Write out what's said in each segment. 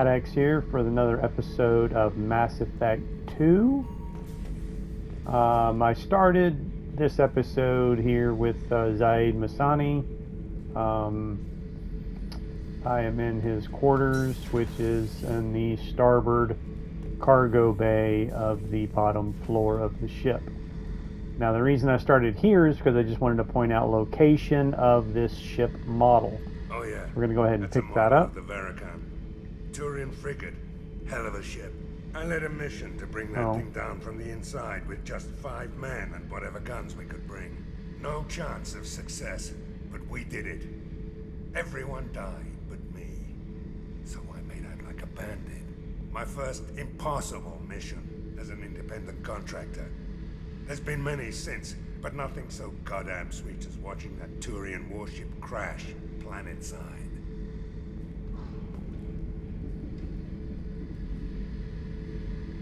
X here for another episode of Mass Effect 2. I started this episode here with Zaid Masani. I am in his quarters, which is in the starboard cargo bay of the bottom floor of the ship. Now, the reason I started here is because I just wanted to point out location of this ship model. Oh yeah. We're going to go ahead and That's pick a that model up. of the Verican. Turian frigate. Hell of a ship. I led a mission to bring that thing down from the inside with just 5 men and whatever guns we could bring. No chance of success, but we did it. Everyone died but me. So I made out like a bandit. My first impossible mission as an independent contractor. There's been many since, but nothing so goddamn sweet as watching that Turian warship crash planet-side.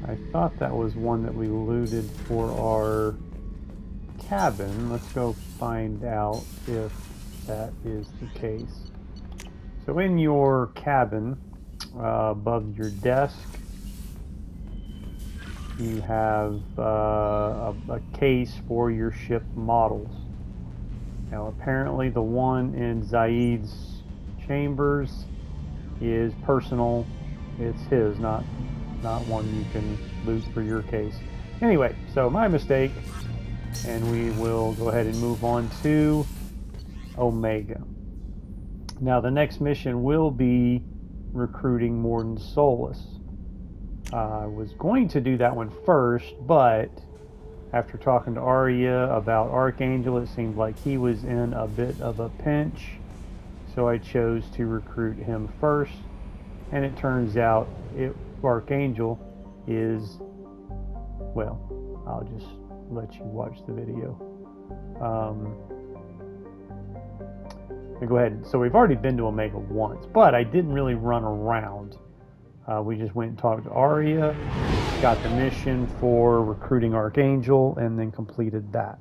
I thought that was one that we looted for our cabin. Let's go find out if that is the case. So in your cabin, above your desk, you have a case for your ship models. Now apparently the one in Zaid's chambers is personal. It's his, not one you can loot for your case. Anyway, so my mistake, and we will go ahead and move on to Omega. Now the next mission will be recruiting Mordin Solus. I was going to do that one first, but after talking to Arya about Archangel, it seemed like he was in a bit of a pinch, so I chose to recruit him first, and it turns out Archangel is, well, I'll just let you watch the video. Go ahead. So we've already been to Omega once, but I didn't really run around. We just went and talked to Arya, got the mission for recruiting Archangel, and then completed that.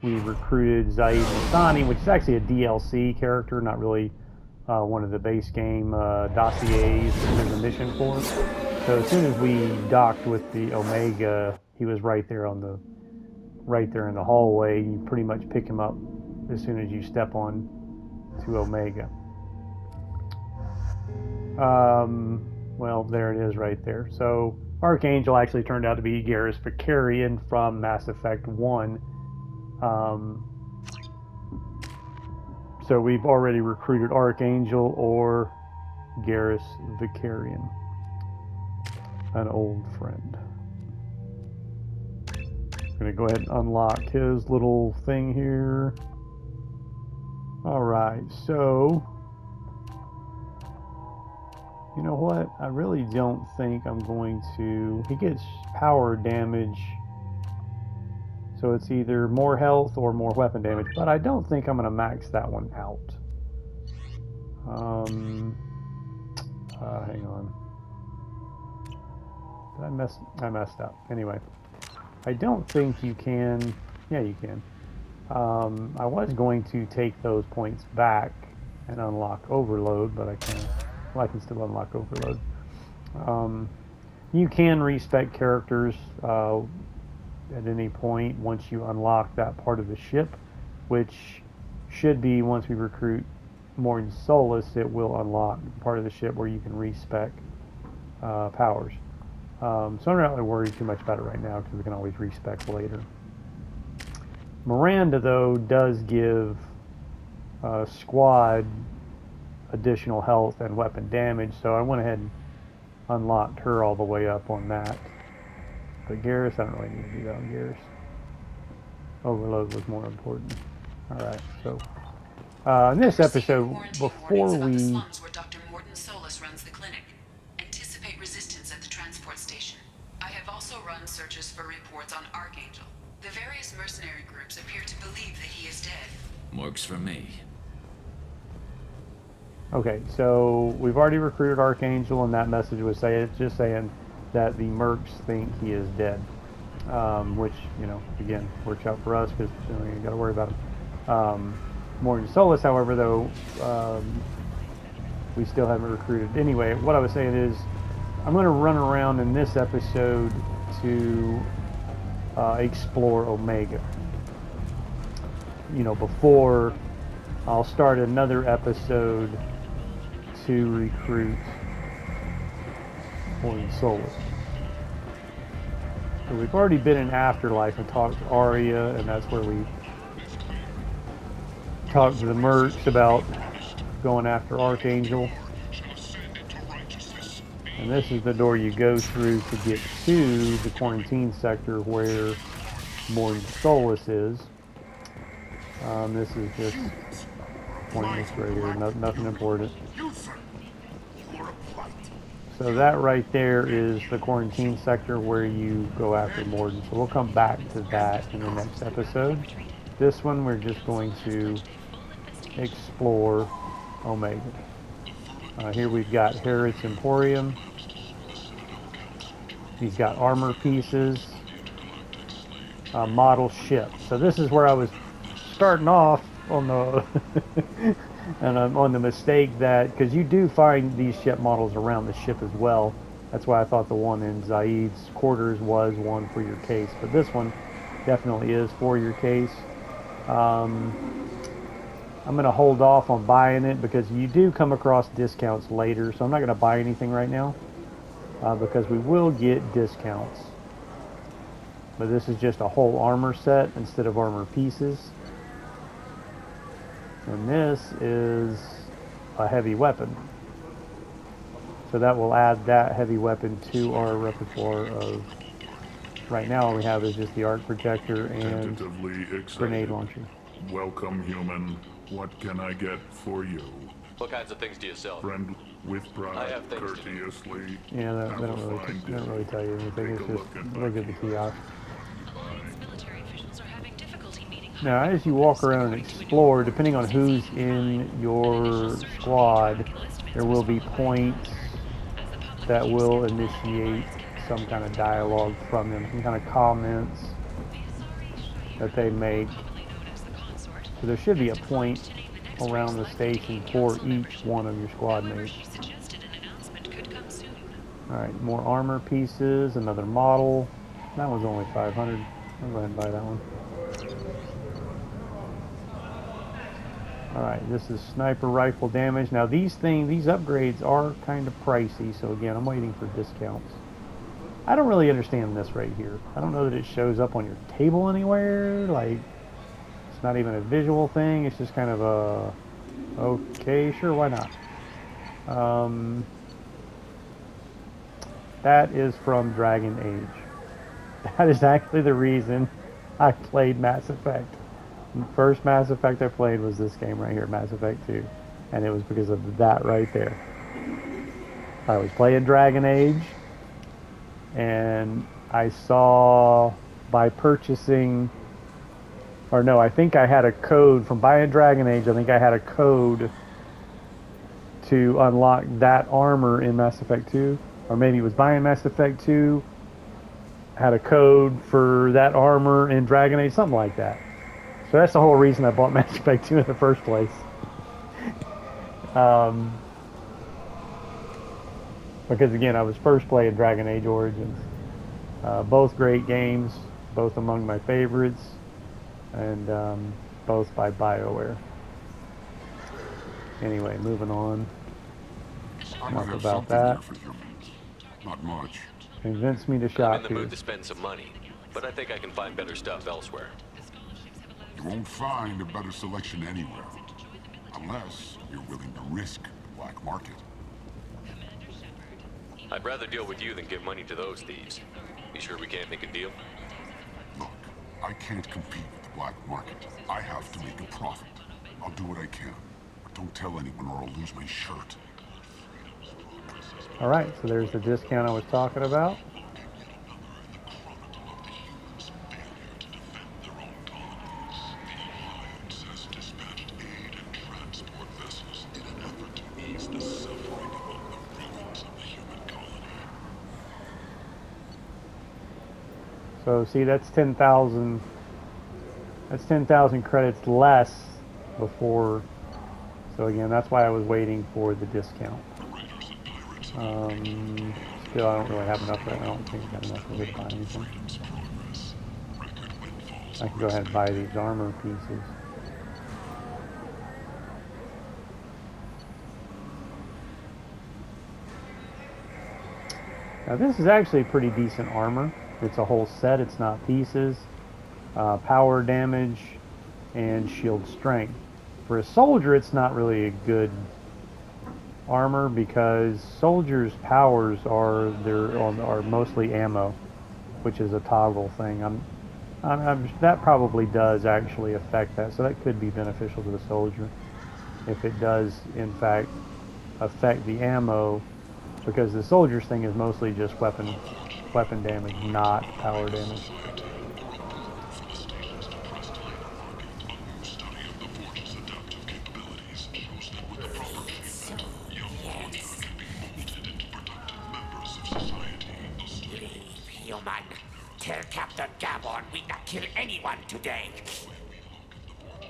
We recruited Zaid Masani, which is actually a DLC character, not really one of the base game dossiers there's a mission for. So as soon as we docked with the Omega, he was right there in the hallway. You pretty much pick him up as soon as you step on to Omega. Well, there it is right there. So Archangel actually turned out to be Garrus Vakarian from Mass Effect 1. So we've already recruited Archangel or Garrus Vakarian, an old friend. I'm going to go ahead and unlock his little thing here. Alright, so you know what? I really don't think I'm going to... He gets power damage, so it's either more health or more weapon damage, but I don't think I'm going to max that one out. Hang on. I messed up. Anyway, I don't think you can... Yeah, you can. I was going to take those points back and unlock Overload, but I can't. Well, I can still unlock Overload. You can respec characters at any point once you unlock that part of the ship, which should be once we recruit Mordin Solus, it will unlock part of the ship where you can respec powers. So I'm not really worried too much about it right now because we can always respec later. Miranda, though, does give squad additional health and weapon damage, so I went ahead and unlocked her all the way up on that. But Garrus, I don't really need to do that on Garrus. Overload was more important. Alright, so in this episode, before we... where Dr. Mordin Solus runs the clinic. Anticipate resistance at the transport station. I have also run searches for reports on Archangel. The various mercenary groups appear to believe that he is dead. Works for me. Okay, so we've already recruited Archangel, and that message was just saying that the mercs think he is dead. Which, you know, again, works out for us because you got to worry about him. Mordin Solus, however, though, we still haven't recruited. Anyway, what I was saying is, I'm going to run around in this episode to explore Omega. You know, before I'll start another episode to recruit Horn Solus. So we've already been in Afterlife and talked to Arya, and that's where we talked to the mercs about going after Archangel. And this is the door you go through to get to the quarantine sector where Mordin Solus is. This is just pointless right here, nothing important. So that right there is the quarantine sector where you go after Mordin. So we'll come back to that in the next episode. This one we're just going to explore Omega. Here we've got Herod's Emporium. He's got armor pieces, model ship. So this is where I was starting off on the and I'm on the mistake that, because you do find these ship models around the ship as well. That's why I thought the one in Zaid's quarters was one for your case, but this one definitely is for your case. I'm going to hold off on buying it because you do come across discounts later, so I'm not going to buy anything right now because we will get discounts. But this is just a whole armor set instead of armor pieces. And this is a heavy weapon. So that will add that heavy weapon to our repertoire of... Right now all we have is just the arc projector and grenade launcher. Welcome, human. What can I get for you? What kinds of things do you sell? Friend with pride, I have things courteously. Yeah, they don't really tell you anything. It's just look at the kiosk. Now, as you walk around and explore, depending on who's in your squad, there will be points that will initiate some kind of dialogue from them, some kind of comments that they make. So there should be a point around the station for each one of your squad mates. Alright, more armor pieces, another model. That one's only 500. I'll go ahead and buy that one. Alright, this is sniper rifle damage. Now these upgrades are kind of pricey, so again, I'm waiting for discounts. I don't really understand this right here. I don't know that it shows up on your table anywhere. Like, it's not even a visual thing. It's just kind of a, okay, sure, why not? That is from Dragon Age. That is actually the reason I played Mass Effect. The first Mass Effect I played was this game right here, Mass Effect 2. And it was because of that right there. I was playing Dragon Age, and I saw by purchasing, or no, I think I had a code from buying Dragon Age. I think I had a code to unlock that armor in Mass Effect 2, or maybe it was buying Mass Effect 2, had a code for that armor in Dragon Age, something like that. So that's the whole reason I bought Mass Effect 2 in the first place. Because again, I was first playing Dragon Age Origins. Both great games, both among my favorites, and both by BioWare. Anyway, moving on. Enough about that. Not much. Convince me to I'm shop in the here. mood to spend some money, but I think I can find better stuff elsewhere. You won't find a better selection anywhere. Unless you're willing to risk the black market. I'd rather deal with you than give money to those thieves. You sure we can't make a deal? Look, I can't compete with the black market. I have to make a profit. I'll do what I can. But don't tell anyone or I'll lose my shirt. Alright, so there's the discount I was talking about. So see, that's 10,000. That's 10,000 credits less before So again, that's why I was waiting for the discount. Still, I don't really have enough right now. I don't think I got enough to buy anything. I can go ahead and buy these armor pieces. Now this is actually pretty decent armor. It's a whole set, it's not pieces. Power damage and shield strength. For a soldier, it's not really a good armor because soldiers' powers are mostly ammo, which is a toggle thing. That probably does actually affect that, so that could be beneficial to the soldier if it does in fact affect the ammo, because the soldier's thing is mostly just weapon damage, not power damage. Tell Captain Gavorn we not kill anyone today.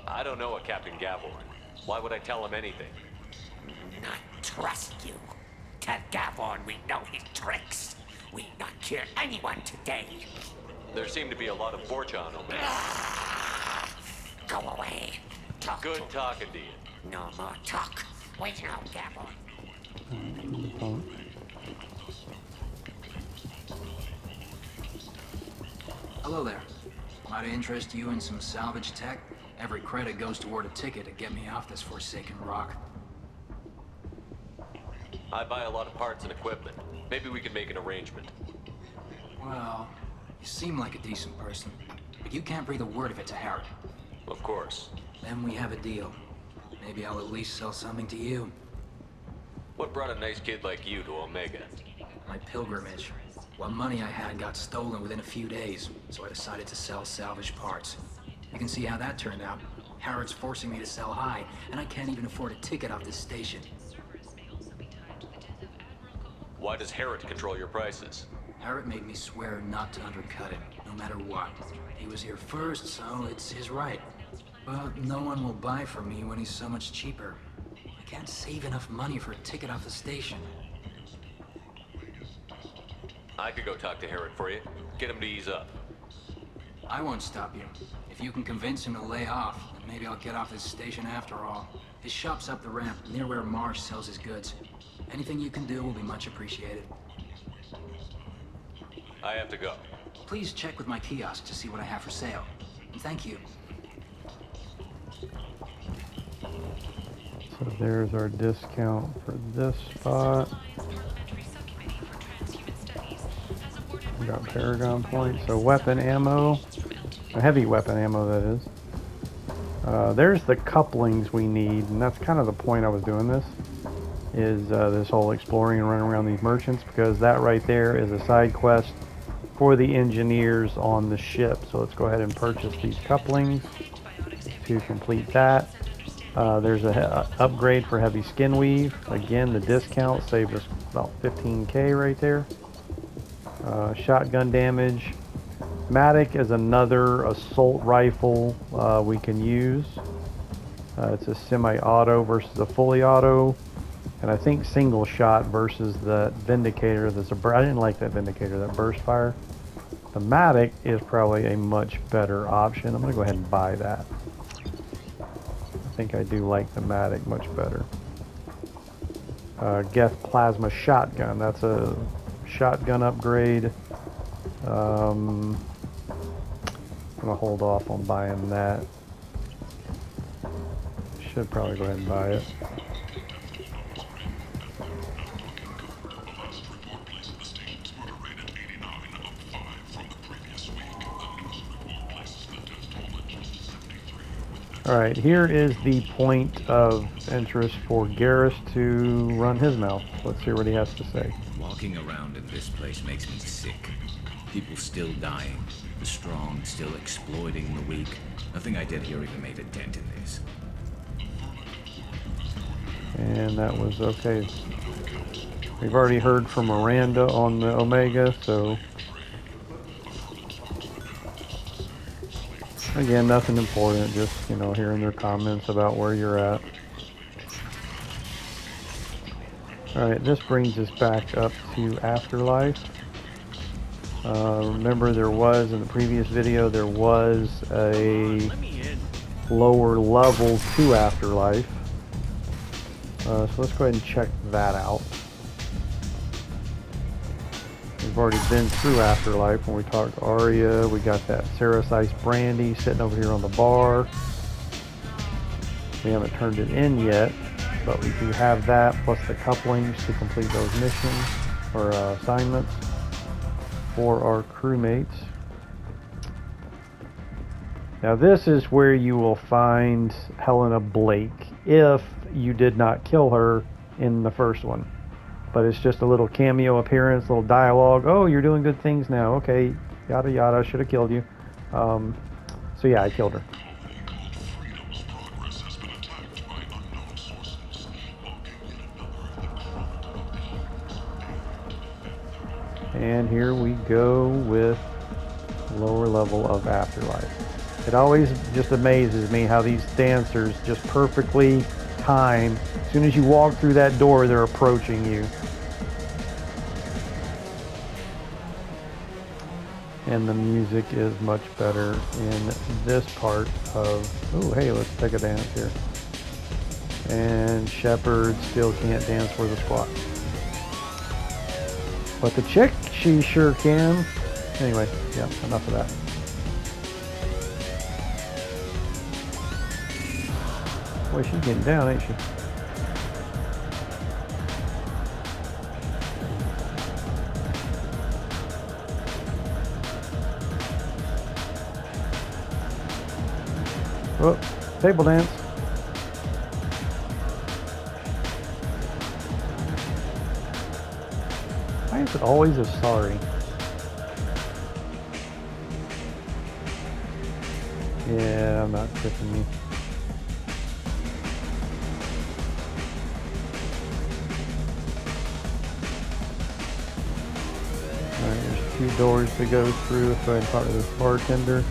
I don't know a Captain Gavorn. Why would I tell him anything? Not trust you. Tell Gavorn we know his tricks. We not kill anyone today. There seem to be a lot of Forge on Omega. Go away. Talk Good to talking to you. No more talk. Wait now, Gavorn. Hello there. Might I interest you in some salvage tech? Every credit goes toward a ticket to get me off this forsaken rock. I buy a lot of parts and equipment. Maybe we can make an arrangement. Well, you seem like a decent person, but you can't breathe a word of it to Harrod. Of course. Then we have a deal. Maybe I'll at least sell something to you. What brought a nice kid like you to Omega? My pilgrimage. What money I had got stolen within a few days, so I decided to sell salvage parts. You can see how that turned out. Harrod's forcing me to sell high, and I can't even afford a ticket off this station. Why does Harrod control your prices? Harrod made me swear not to undercut him, no matter what. He was here first, so it's his right. But no one will buy from me when he's so much cheaper. I can't save enough money for a ticket off the station. I could go talk to Harrod for you. Get him to ease up. I won't stop you. If you can convince him to lay off, then maybe I'll get off this station after all. His shop's up the ramp, near where Marsh sells his goods. Anything you can do will be much appreciated. I have to go. Please check with my kiosk to see what I have for sale. And thank you. So there's our discount for this spot. We got Paragon points. So weapon ammo, heavy weapon ammo that is. There's the couplings we need, and that's kind of the point I was doing this. Is this whole exploring and running around these merchants, because that right there is a side quest for the engineers on the ship. So let's go ahead and purchase these couplings to complete that. There's a upgrade for heavy skin weave. Again, the discount saved us about 15k right there. Shotgun damage. Matic is another assault rifle we can use. It's a semi-auto versus a fully auto. And I think single shot versus the Vindicator. I didn't like that Vindicator, that burst fire. The Matic is probably a much better option. I'm going to go ahead and buy that. I think I do like the Matic much better. Geth Plasma Shotgun. That's a shotgun upgrade. I'm going to hold off on buying that. Should probably go ahead and buy it. Alright, here is the point of interest for Garrus to run his mouth. Let's hear what he has to say. Walking around in this place makes me sick. People still dying. The strong still exploiting the weak. Nothing I did here even made a dent in this. And that was okay. We've already heard from Miranda on the Omega, so... Again, nothing important, just, you know, hearing their comments about where you're at. Alright, this brings us back up to Afterlife. Remember there was, in the previous video, there was a lower level to Afterlife. So let's go ahead and check that out. We've already been through Afterlife when we talked to Arya. We got that Sarah's Ice Brandy sitting over here on the bar. We haven't turned it in yet, but we do have that, plus the couplings to complete those missions or assignments for our crewmates. Now this is where you will find Helena Blake if you did not kill her in the first one. But it's just a little cameo appearance, little dialogue. Oh, you're doing good things now. Okay, yada yada, should have killed you. So yeah, I killed her. And here we go with lower level of Afterlife. It always just amazes me how these dancers just perfectly time. As soon as you walk through that door, they're approaching you. And the music is much better in this part of... Oh, hey, let's take a dance here. And Shepard still can't dance worth a squat. But the chick, she sure can. Anyway, yeah, enough of that. Boy, she's getting down, ain't she? Oh, table dance. Why is it always a sorry? Yeah, I'm not tripping me. Alright, there's 2 doors to go through. Let's go ahead and talk to this bartender.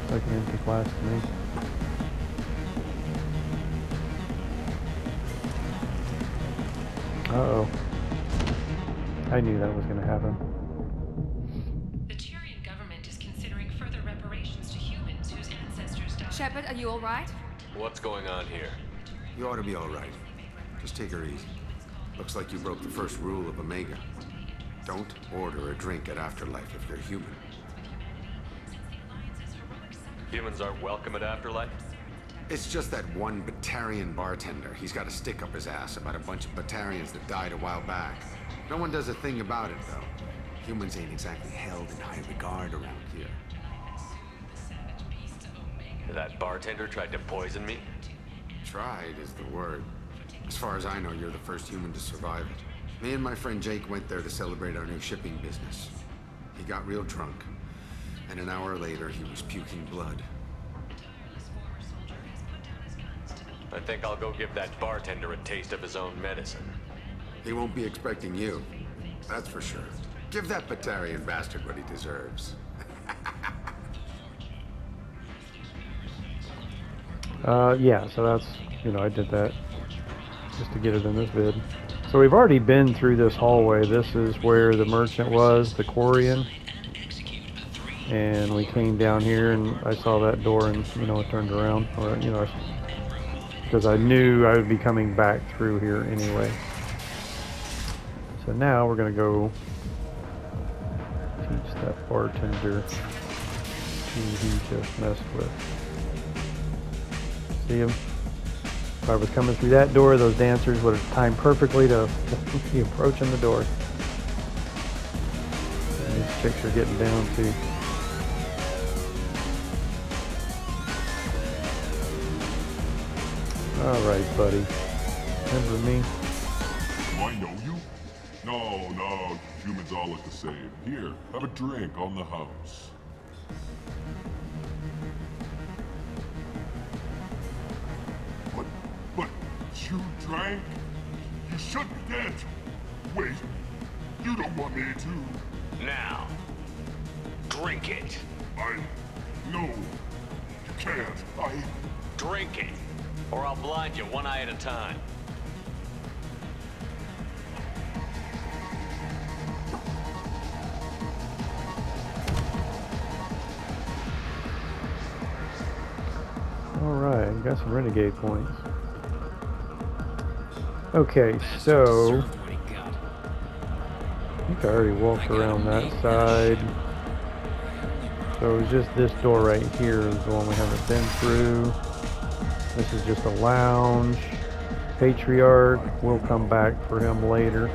Like an empty glass to me. Uh-oh. I knew that was going to happen. The Turian government is considering further reparations to humans whose ancestors died. Shepard, are you all right? What's going on here? You ought to be all right. Just take her easy. Looks like you broke the first rule of Omega. Don't order a drink at Afterlife if you're human. Humans aren't welcome at Afterlife? It's just that one Batarian bartender. He's got a stick up his ass about a bunch of Batarians that died a while back. No one does a thing about it, though. Humans ain't exactly held in high regard around here. That bartender tried to poison me? Tried is the word. As far as I know, you're the first human to survive it. Me and my friend Jake went there to celebrate our new shipping business. He got real drunk. And an hour later, he was puking blood. I think I'll go give that bartender a taste of his own medicine. He won't be expecting you. That's for sure. Give that Batarian bastard what he deserves. Yeah, so that's, you know, I did that just to get it in this vid. So we've already been through this hallway. This is where the merchant was, the Quarian. And we came down here and I saw that door and, you know, it turned around, or, you know, because I knew I would be coming back through here anyway. So now we're going to go teach that bartender who he just messed with. See him? If I was coming through that door, those dancers would have timed perfectly to be approaching the door. And these chicks are getting down too. Alright, buddy. Remember me? Do I know you? No, humans all look the same. Here, have a drink on the house. But, You drank? You should be dead. Wait, you don't want me to. Now, drink it. No, you can't. Drink it, or I'll blind you one eye at a time. Alright, got some renegade points. Okay, so I think I already walked around that side. So it was just this door right here is the one we haven't been through. This is just a lounge. Patriarch, we'll come back for him later.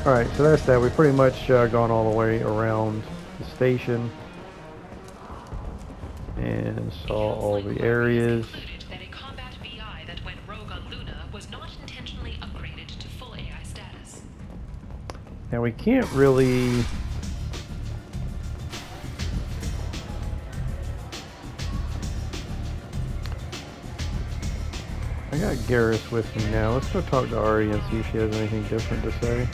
Alright, so that's that. We've pretty much gone all the way around the station and saw all the areas. That a combat VI that went rogue on Luna was not intentionally upgraded to full AI status. Now we can't really... I got Garrus with me now. Let's go talk to Ari and see if she has anything different to say.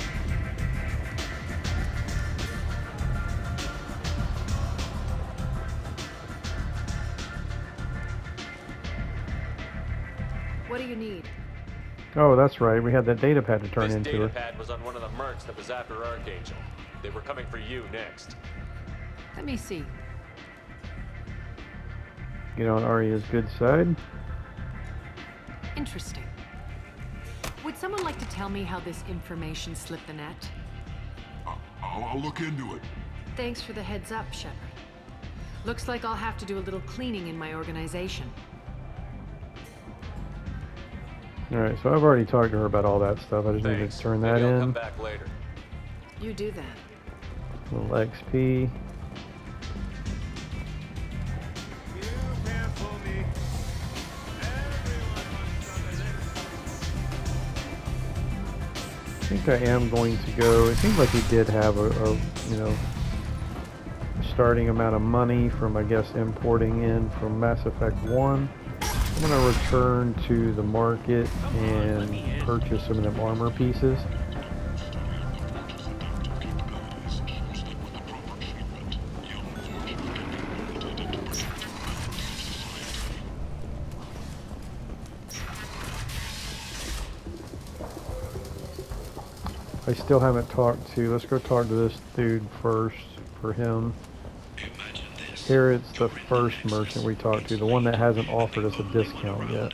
What do you need? Oh, that's right. We had that data pad to turn into. This data pad was on one of the mercs that was after Archangel. They were coming for you next. Let me see. Get on Arya's good side. Interesting. Would someone like to tell me how this information slipped the net? I'll look into it. Thanks for the heads up, Shepard. Looks like I'll have to do a little cleaning in my organization. Alright, so I've already talked to her about all that stuff. I just need to turn that Maybe I'll in. come back later. You do that. Little XP. I think I am going to go. It seems like he did have a you know, starting amount of money from, I guess, importing in from Mass Effect 1. I'm going to return to the market and purchase some of them armor pieces. I still haven't talked to, let's go talk to this dude first for him. Here it's the first merchant we talked to, the one that hasn't offered us a discount yet.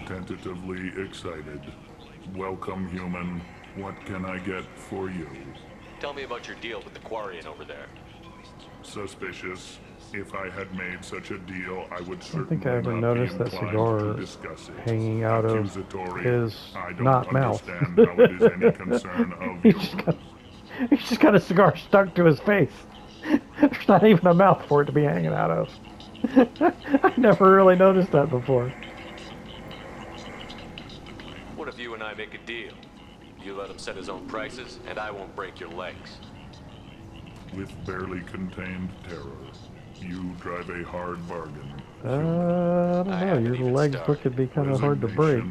Tentatively excited. Welcome, human. What can I get for you? Tell me about your deal with the Quarian over there. Suspicious. If I had made such a deal, I would I certainly think I ever not noticed be that inclined cigar to discuss it. hanging out of his I don't not mouth. understand how it is any concern of yours. He's just got a cigar stuck to his face. There's not even a mouth for it to be hanging out of. I never really noticed that before. What if you and I make a deal? You let him set his own prices, and I won't break your legs. With barely contained terror, you drive a hard bargain. I don't know. Your legs look to be kind of hard to break.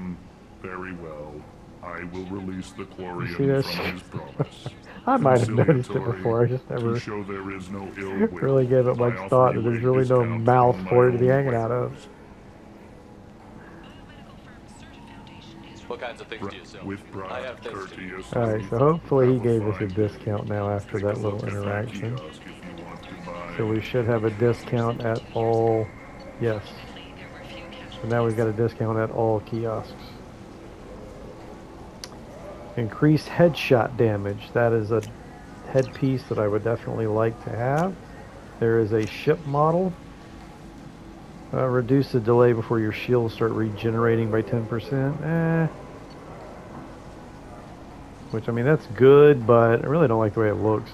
Very well. I will release the Quarian See that? from his promise. I might have noticed it before. I just never show there is no ill will, really gave it much thought that there's really no mouth for it to be hanging out of. What kinds of things do you sell? With I have things to do. Alright, so hopefully he gave us a discount now after that little interaction. So we should have a discount at all, yes. So now we've got a discount at all kiosks. Increased headshot damage. That is a headpiece that I would definitely like to have. There is a ship model. Reduce the delay before your shields start regenerating by 10%. Which, I mean, that's good, but I really don't like the way it looks.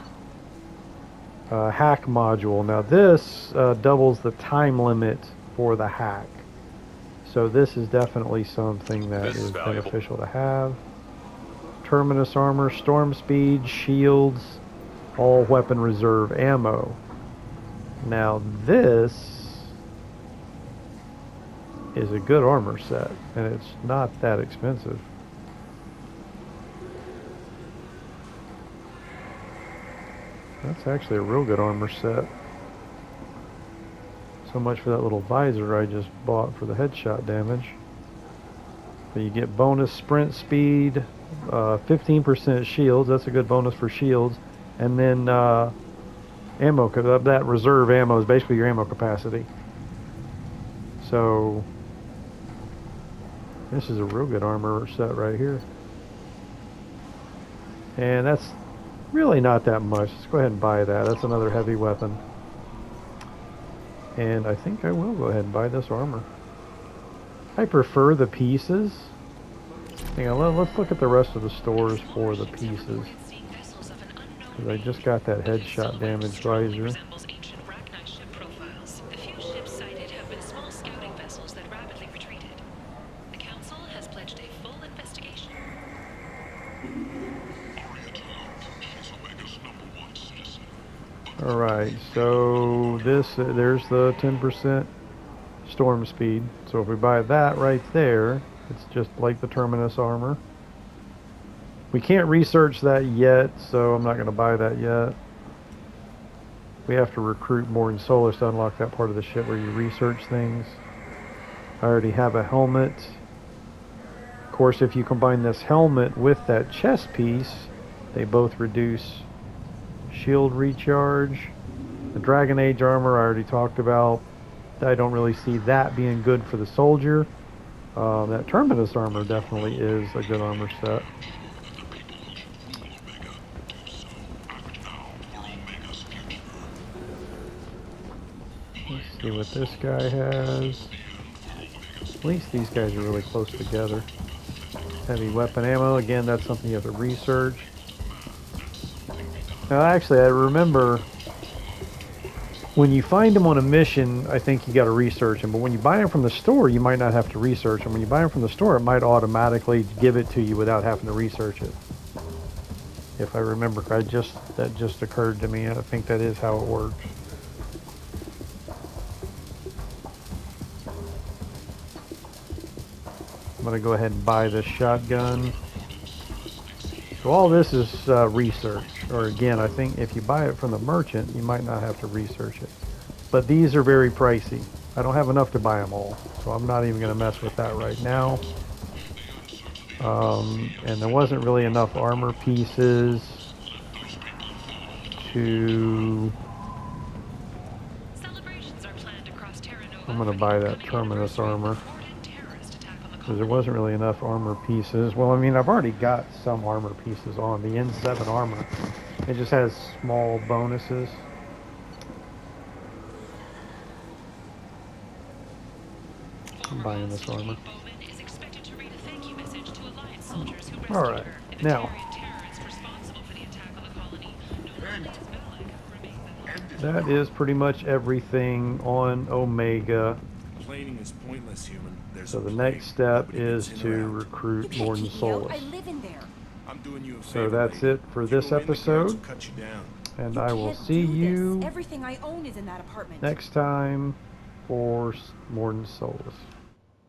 Hack module. Now this doubles the time limit for the hack. So this is definitely something that is beneficial to have. Terminus armor, storm speed, shields, all weapon reserve ammo. Now this is a good armor set, and it's not that expensive. That's actually a real good armor set. So much for that little visor I just bought for the headshot damage. But you get bonus sprint speed, 15% shields. That's a good bonus for shields. And then ammo, that reserve ammo is basically your ammo capacity. So this is a real good armor set right here. And that's really not that much. Let's go ahead and buy that. That's another heavy weapon. And I think I will go ahead and buy this armor. I prefer the pieces. Hang on, let's look at the rest of the stores for the pieces. Because I just got that headshot damage visor. Alright, so there's the 10% storm speed. So if we buy that right there, it's just like the Terminus armor. We can't research that yet, so I'm not going to buy that yet. We have to recruit Mordin Solus to unlock that part of the ship where you research things. I already have a helmet. Of course, if you combine this helmet with that chest piece, they both reduce shield recharge. The Dragon Age armor I already talked about. I don't really see that being good for the soldier. That Terminus armor definitely is a good armor set. Let's see what this guy has. At least these guys are really close together. Heavy weapon ammo, again, that's something you have to research. Now actually, I remember when you find them on a mission, I think you got to research them. But when you buy them from the store, you might not have to research them. When you buy them from the store, it might automatically give it to you without having to research it. If I remember, that just occurred to me. I think that is how it works. I'm going to go ahead and buy this shotgun. So all this is research. Or again, I think if you buy it from the merchant, you might not have to research it. But these are very pricey. I don't have enough to buy them all. So I'm not even going to mess with that right now. And there wasn't really enough armor pieces to... I'm going to buy that Terminus armor. Because there wasn't really enough armor pieces. Well, I mean, I've already got some armor pieces on the N7 armor. It just has small bonuses. I'm buying this armor. Alright, now. That is pretty much everything on Omega. Complaining is pointless, human. So the next step is to recruit Mordin Solus. So that's it for this episode. And I will see you Everything I own is in that apartment. next time for Mordin Solus.